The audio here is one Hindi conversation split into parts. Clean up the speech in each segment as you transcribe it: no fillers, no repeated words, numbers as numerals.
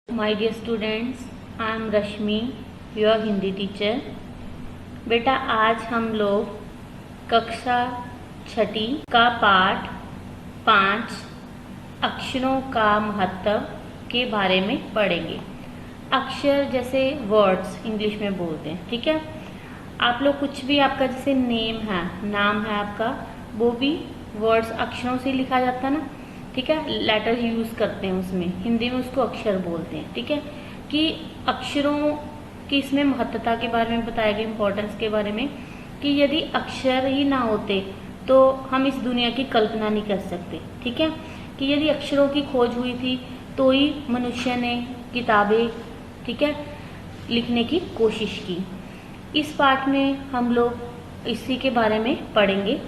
My dear students, I am Rashmi, your Hindi teacher. बेटा, आज हम लोग कक्षा छठी का पाठ 5 अक्षरों का महत्व के बारे में पढ़ेंगे। अक्षर जैसे वर्ड्स इंग्लिश में बोलते हैं, ठीक है। आप लोग कुछ भी, आपका जैसे नेम है, नाम है आपका, वो भी वर्ड्स अक्षरों से लिखा जाता है ना, ठीक है। लेटर यूज करते हैं उसमें, हिंदी में उसको अक्षर बोलते हैं, ठीक है। कि अक्षरों की इसमें महत्वता के बारे में बताया गया, इंपॉर्टेंस के बारे में, कि यदि अक्षर ही ना होते तो हम इस दुनिया की कल्पना नहीं कर सकते, ठीक है। कि यदि अक्षरों की खोज हुई थी तो ही मनुष्य ने किताबें, ठीक है, लिखने की कोशिश की। इस पाठ में हम लोग इसी के बारे में पढ़ेंगे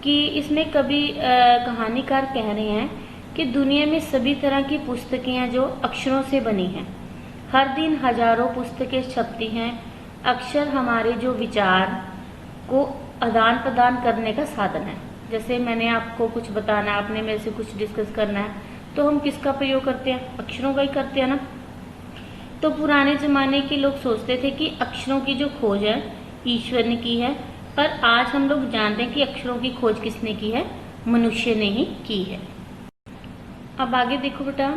कि इसमें कभी कहानीकार कह रहे हैं कि दुनिया में सभी तरह की पुस्तकें हैं जो अक्षरों से बनी हैं। हर दिन हजारों पुस्तकें छपती हैं। अक्षर हमारे जो विचार को आदान प्रदान करने का साधन है। जैसे मैंने आपको कुछ बताना है, आपने मेरे से कुछ डिस्कस करना है, तो हम किसका प्रयोग करते हैं? अक्षरों का ही करते हैं ना। तो पुराने जमाने के लोग सोचते थे कि अक्षरों की जो खोज है ईश्वर ने की है, पर आज हम लोग जानते हैं कि अक्षरों की खोज किसने की है? मनुष्य ने ही की है। अब आगे देखो बेटा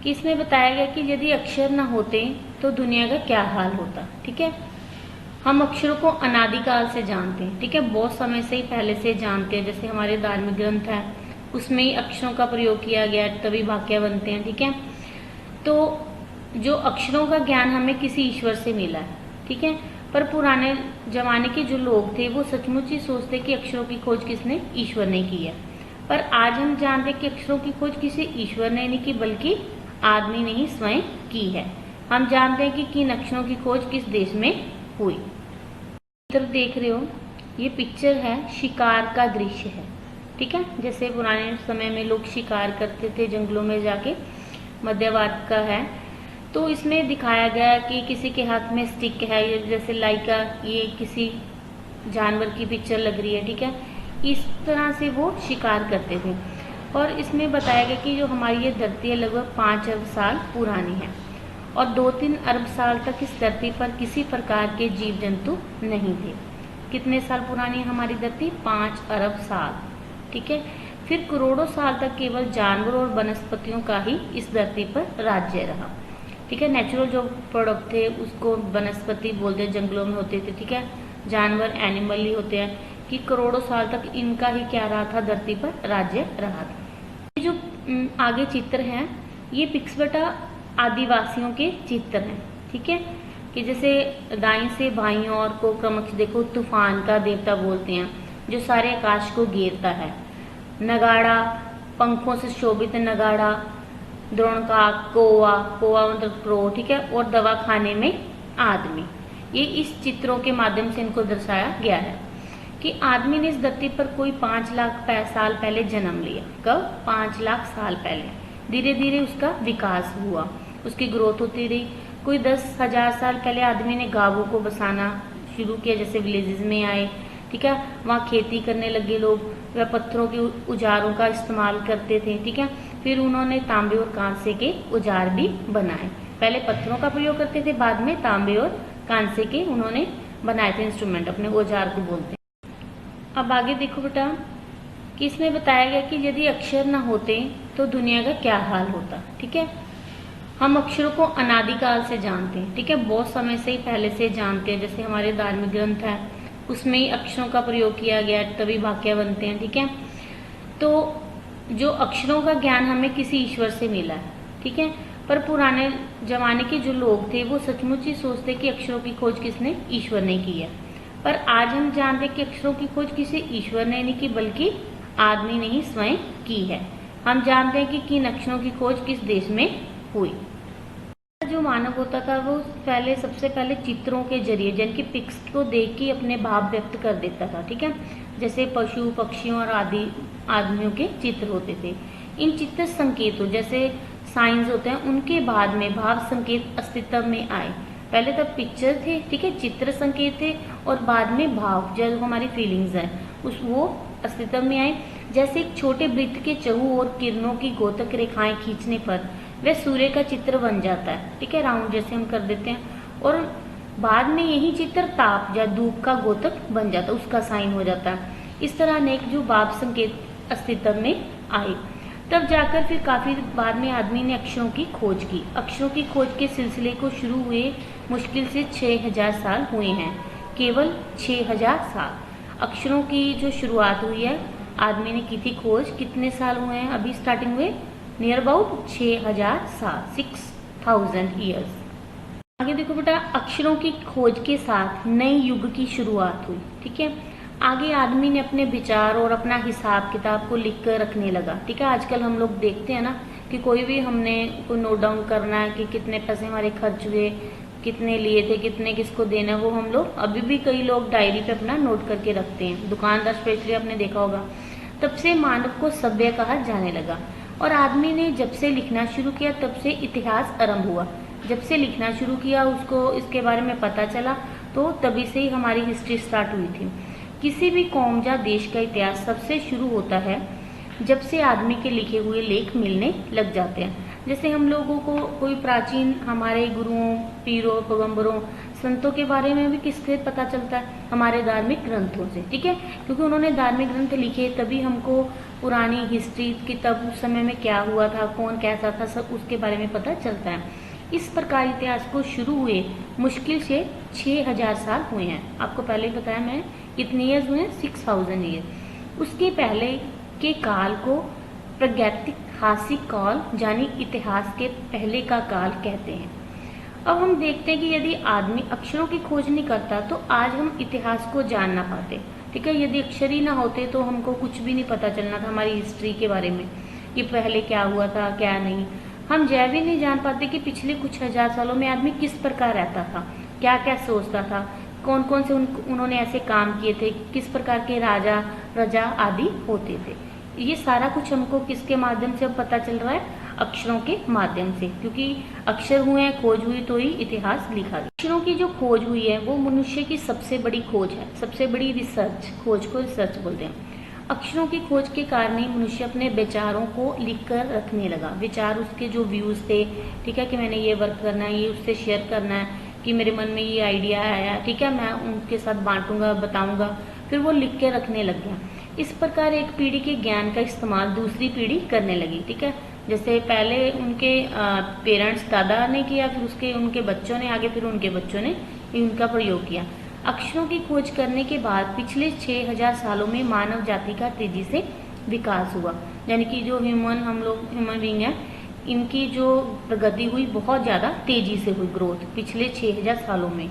कि इसमें बताया गया कि यदि अक्षर न होते तो दुनिया का क्या हाल होता, ठीक है। हम अक्षरों को अनादिकाल से जानते हैं, ठीक है, बहुत समय से ही पहले से जानते हैं। जैसे हमारे धार्मिक ग्रंथ है उसमें ही अक्षरों का प्रयोग किया गया, तभी वाक्य बनते हैं, ठीक है। तो जो अक्षरों का ज्ञान हमें किसी ईश्वर से मिला है, ठीक है। पर पुराने जमाने के जो लोग थे वो सचमुच ही सोचते कि अक्षरों की खोज किसने? ईश्वर ने की है। पर आज हम जानते हैं कि अक्षरों की खोज किसी ईश्वर ने नहीं की, बल्कि आदमी ने ही स्वयं की है। हम जानते हैं कि किन अक्षरों की खोज किस देश में हुई। चित्र देख रहे हो, ये पिक्चर है, शिकार का दृश्य है, ठीक है। जैसे पुराने समय में लोग शिकार करते थे जंगलों में जाके, मध्य भारत का है। तो इसमें दिखाया गया कि किसी के हाथ में स्टिक है, जैसे लाइका, ये किसी जानवर की पिक्चर लग रही है, ठीक है। इस तरह से वो शिकार करते थे। और इसमें बताया गया कि जो हमारी ये धरती है लगभग 5 अरब साल पुरानी है, और 2-3 अरब साल तक इस धरती पर किसी प्रकार के जीव जंतु नहीं थे। कितने साल पुरानी है हमारी धरती? 5 अरब साल, ठीक है। फिर करोड़ों साल तक केवल जानवर और वनस्पतियों का ही इस धरती पर राज्य रहा, ठीक है। नेचुरल जो प्रोडक्ट थे उसको वनस्पति बोलते, जंगलों में होते थे, ठीक है। जानवर एनिमल ही होते हैं। कि करोड़ों साल तक इनका ही क्या रहा था? धरती पर राज्य रहा था। ये जो आगे चित्र है, ये पिक्स बेटा आदिवासियों के चित्र हैं, ठीक है। कि जैसे दाईं से बाईं ओर को क्रमश देखो, तूफान का देवता बोलते हैं, जो सारे आकाश को घेरता है। नगाड़ा, पंखों से शोभित नगाड़ा, द्रोण का कौवा, कौवा मतलब क्रो, ठीक है। और दवा खाने में आदमी, ये इस चित्रों के माध्यम से इनको दर्शाया गया है कि आदमी ने इस धरती पर कोई 5 लाख साल पहले जन्म लिया। कब? 5 लाख साल पहले। धीरे धीरे उसका विकास हुआ, उसकी ग्रोथ होती रही। कोई 10,000 साल पहले आदमी ने गांवों को बसाना शुरू किया, जैसे विलेजेस में आए, ठीक है। वहाँ खेती करने लगे लोग, वह पत्थरों के औजारों का इस्तेमाल करते थे, ठीक है। फिर उन्होंने तांबे और कांसे के औजार भी बनाए। पहले पत्थरों का प्रयोग करते थे, बाद में तांबे और कांसे के उन्होंने बनाए थे इंस्ट्रूमेंट, अपने औजार को बोलते हैं। अब आगे देखो बेटा कि इसमें बताया गया कि यदि अक्षर न होते तो दुनिया का क्या हाल होता, ठीक है। हम अक्षरों को अनादिकाल से जानते हैं, ठीक है, बहुत समय से ही पहले से जानते हैं। जैसे हमारे धार्मिक ग्रंथ है उसमें ही अक्षरों का प्रयोग किया गया, तभी वाक्य बनते हैं, ठीक है। तो जो अक्षरों का ज्ञान हमें किसी ईश्वर से मिला है, ठीक है। पर पुराने जमाने के जो लोग थे वो सचमुच ही सोचते कि अक्षरों की खोज किसने? ईश्वर ने की है। पर आज हम जानते हैं कि अक्षरों की खोज किसी ईश्वर ने नहीं की, बल्कि आदमी ने ही स्वयं की है। हम जानते हैं कि किन अक्षरों की खोज किस देश में हुई। जो मानव होता था वो सबसे पहले चित्रों के जरिए, जिनकी पिक्स को देख के अपने भाव व्यक्त कर देता था, ठीक है। जैसे पशु पक्षियों और आदमियों के चित्र होते थे। इन चित्र संकेतों जैसे साइंस होते हैं, उनके बाद में भाव संकेत अस्तित्व में आए। पहले तब पिक्चर थे, ठीक है, चित्र संकेत थे, और बाद में भाव, जो हमारी फीलिंग्स है वो अस्तित्व में आए। जैसे एक छोटे वृत्त के चहु और किरणों की गोतक रेखाएं खींचने पर वह सूर्य का चित्र बन जाता है, ठीक है, राउंड जैसे हम कर देते हैं। और बाद में यही चित्र ताप या धूप का गोतक बन जाता है, उसका साइन हो जाता है। इस तरह अनेक जो भाव संकेत अस्तित्व में आए। तब जाकर फिर काफी बाद में आदमी ने अक्षरों की खोज की। अक्षरों की खोज के सिलसिले को शुरू हुए मुश्किल से 6000 साल हुए हैं, केवल 6000 साल। अक्षरों की जो शुरुआत हुई है, आदमी ने की थी खोज, कितने साल हुए हैं अभी स्टार्टिंग हुए? नियर अबाउट 6000 साल, 6000 ईयर्स। आगे देखो बेटा, अक्षरों की खोज के साथ नए युग की शुरुआत हुई, ठीक है। आगे आदमी ने अपने विचार और अपना हिसाब किताब को लिख कर रखने लगा, ठीक है। आजकल हम लोग देखते हैं ना कि कोई भी हमने कोई नोट डाउन करना है कि कितने पैसे हमारे खर्च हुए, कितने लिए थे, कितने किसको देना, वो हम लोग अभी भी कई लोग डायरी पे अपना नोट करके रखते हैं। दुकानदार स्पेशली आपने देखा होगा। तब से मानव को सभ्य कहा जाने लगा और आदमी ने जब से लिखना शुरू किया तब से इतिहास आरंभ हुआ। जब से लिखना शुरू किया, उसको इसके बारे में पता चला, तो तभी से ही हमारी हिस्ट्री स्टार्ट हुई थी। किसी भी कौम या देश का इतिहास सबसे शुरू होता है जब से आदमी के लिखे हुए लेख मिलने लग जाते हैं। जैसे हम लोगों को कोई प्राचीन हमारे गुरुओं, पीरों, पैगंबरों, संतों के बारे में भी किससे पता चलता है? हमारे धार्मिक ग्रंथों से, ठीक है। क्योंकि उन्होंने धार्मिक ग्रंथ लिखे, तभी हमको पुरानी हिस्ट्री की तब उस समय में क्या हुआ था, कौन कैसा था, सब उसके बारे में पता चलता है। इस प्रकार इतिहास को शुरू हुए मुश्किल से 6000 साल हुए हैं। आपको पहले ही बताया मैं, कितने ईयर्स हुए? 6000 ईयर। उसके पहले के काल को प्रागैतिहासिक काल यानी इतिहास के पहले का काल कहते हैं। अब हम देखते हैं कि यदि आदमी अक्षरों की खोज नहीं करता तो आज हम इतिहास को जान ना पाते, ठीक है। यदि अक्षर ही ना होते तो हमको कुछ भी नहीं पता चलना था हमारी हिस्ट्री के बारे में कि पहले क्या हुआ था, क्या नहीं। हम यह भी नहीं जान पाते कि पिछले कुछ हजार सालों में आदमी किस प्रकार रहता था, क्या क्या सोचता था, कौन कौन से उन्होंने ऐसे काम किए थे, किस प्रकार के राजा प्रजा आदि होते थे। ये सारा कुछ हमको किसके माध्यम से अब पता चल रहा है? अक्षरों के माध्यम से, क्योंकि अक्षर हुए हैं, खोज हुई तो ही इतिहास लिखा गया। अक्षरों की जो खोज हुई है वो मनुष्य की सबसे बड़ी खोज है, सबसे बड़ी रिसर्च, खोज को रिसर्च बोलते हैं। अक्षरों की खोज के कारण ही मनुष्य अपने विचारों को लिखकर रखने लगा। विचार उसके जो व्यूज थे, ठीक है, कि मैंने ये वर्क करना है, ये उससे शेयर करना है, कि मेरे मन में ये आइडिया आया, ठीक है, मैं उनके साथ बांटूंगा, बताऊंगा, फिर वो लिख के रखने लग गया। इस प्रकार एक पीढ़ी के ज्ञान का इस्तेमाल दूसरी पीढ़ी करने लगी, ठीक है। जैसे पहले उनके पेरेंट्स, दादा ने किया, फिर उसके उनके बच्चों ने, आगे फिर उनके बच्चों ने इनका प्रयोग किया। अक्षरों की खोज करने के बाद पिछले 6000 सालों में मानव जाति का तेजी से विकास हुआ, यानी कि जो हम लोग ह्यूमन बीइंग है, इनकी जो प्रगति हुई बहुत ज्यादा तेजी से हुई, ग्रोथ पिछले 6000 सालों में।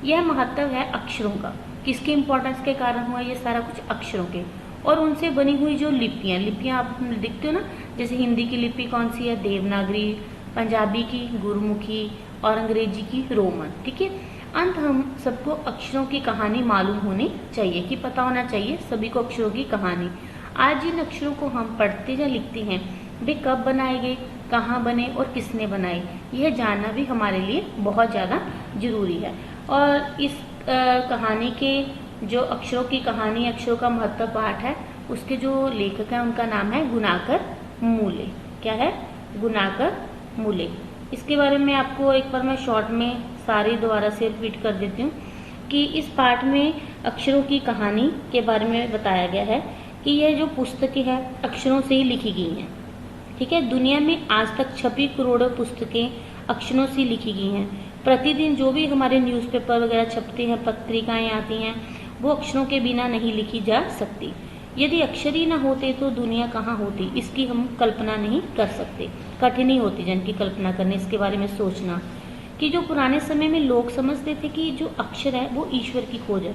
यह महत्व है अक्षरों का। किसके इंपॉर्टेंस के कारण हुआ ये सारा कुछ? अक्षरों के। और उनसे बनी हुई जो लिपियां आप देखते हो ना, जैसे हिंदी की लिपि कौन सी है? देवनागरी, पंजाबी की गुरमुखी और अंग्रेजी की रोमन, ठीक है। अंत हम सबको अक्षरों की कहानी मालूम होनी चाहिए, कि पता होना चाहिए सभी को अक्षरों की कहानी। आज जिन अक्षरों को हम पढ़ते या लिखते हैं वे कब बनाए गए, कहाँ बने और किसने बनाए, यह जानना भी हमारे लिए बहुत ज़्यादा जरूरी है। और इस कहानी के जो अक्षरों की कहानी, अक्षरों का महत्व पाठ है, उसके जो लेखक हैं उनका नाम है गुणाकर मूले। क्या है? गुणाकर मूले। इसके बारे में आपको एक बार मैं शॉर्ट में सारी दोबारा से रिपीट कर देती हूँ कि इस पाठ में अक्षरों की कहानी के बारे में बताया गया है कि यह जो पुस्तकें हैं अक्षरों से ही लिखी गई हैं, ठीक है। दुनिया में आज तक छपी करोड़ों पुस्तकें अक्षरों से लिखी गई हैं। प्रतिदिन जो भी हमारे न्यूज़पेपर वगैरह छपते हैं, पत्रिकाएं आती हैं, वो अक्षरों के बिना नहीं लिखी जा सकती। यदि अक्षर ही ना होते तो दुनिया कहाँ होती, इसकी हम कल्पना नहीं कर सकते। कठिन ही होती जिनकी कल्पना करने, इसके बारे में सोचना। कि जो पुराने समय में लोग समझते थे कि जो अक्षर है वो ईश्वर की खोज है,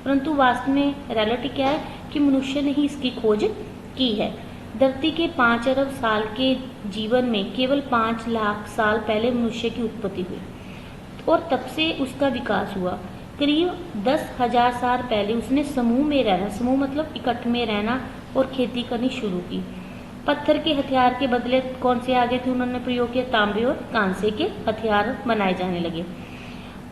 परंतु वास्तव में रियलिटी क्या है कि मनुष्य ने ही इसकी खोज की है। धरती के 5 अरब साल के जीवन में केवल 5 लाख साल पहले मनुष्य की उत्पत्ति हुई और तब से उसका विकास हुआ। करीब 10,000 साल पहले उसने समूह में रहना, समूह मतलब इकट्ठ में रहना और खेती करनी शुरू की। पत्थर के हथियार के बदले कौन से आगे थे, उन्होंने प्रयोग किया तांबे और कांसे के हथियार बनाए जाने लगे।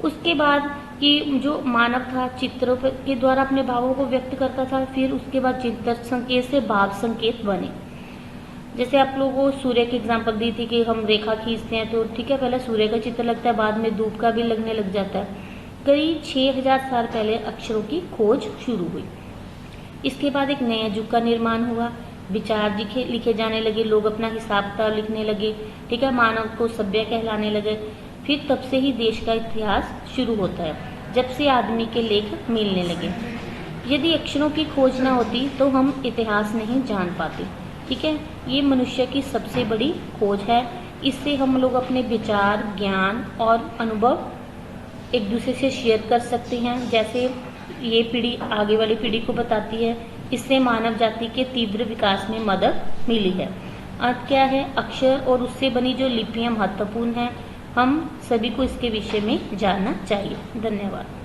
उसके बाद कि जो मानव था चित्रों के द्वारा अपने भावों को व्यक्त करता था, फिर उसके बाद चित्र संकेत से भाव संकेत बने। जैसे आप लोगों को सूर्य की एग्जांपल दी थी कि हम रेखा खींचते हैं तो ठीक है, पहले सूर्य का चित्र लगता है, बाद में धूप का भी लगने लग जाता है। करीब 6000 साल पहले अक्षरों की खोज शुरू हुई। इसके बाद एक नए युग का निर्माण हुआ, विचार लिखे जाने लगे, लोग अपना हिसाब किताब लिखने लगे, ठीक है, मानव को सभ्य कहलाने लगे। फिर तब से ही देश का इतिहास शुरू होता है, जब से आदमी के लेख मिलने लगे। यदि अक्षरों की खोज ना होती तो हम इतिहास नहीं जान पाते, ठीक है। ये मनुष्य की सबसे बड़ी खोज है। इससे हम लोग अपने विचार, ज्ञान और अनुभव एक दूसरे से शेयर कर सकते हैं, जैसे ये पीढ़ी आगे वाली पीढ़ी को बताती है। इससे मानव जाति के तीव्र विकास में मदद मिली है। अर्थ क्या है, अक्षर और उससे बनी जो लिपियां महत्वपूर्ण हैं, हम सभी को इसके विषय में जानना चाहिए। धन्यवाद।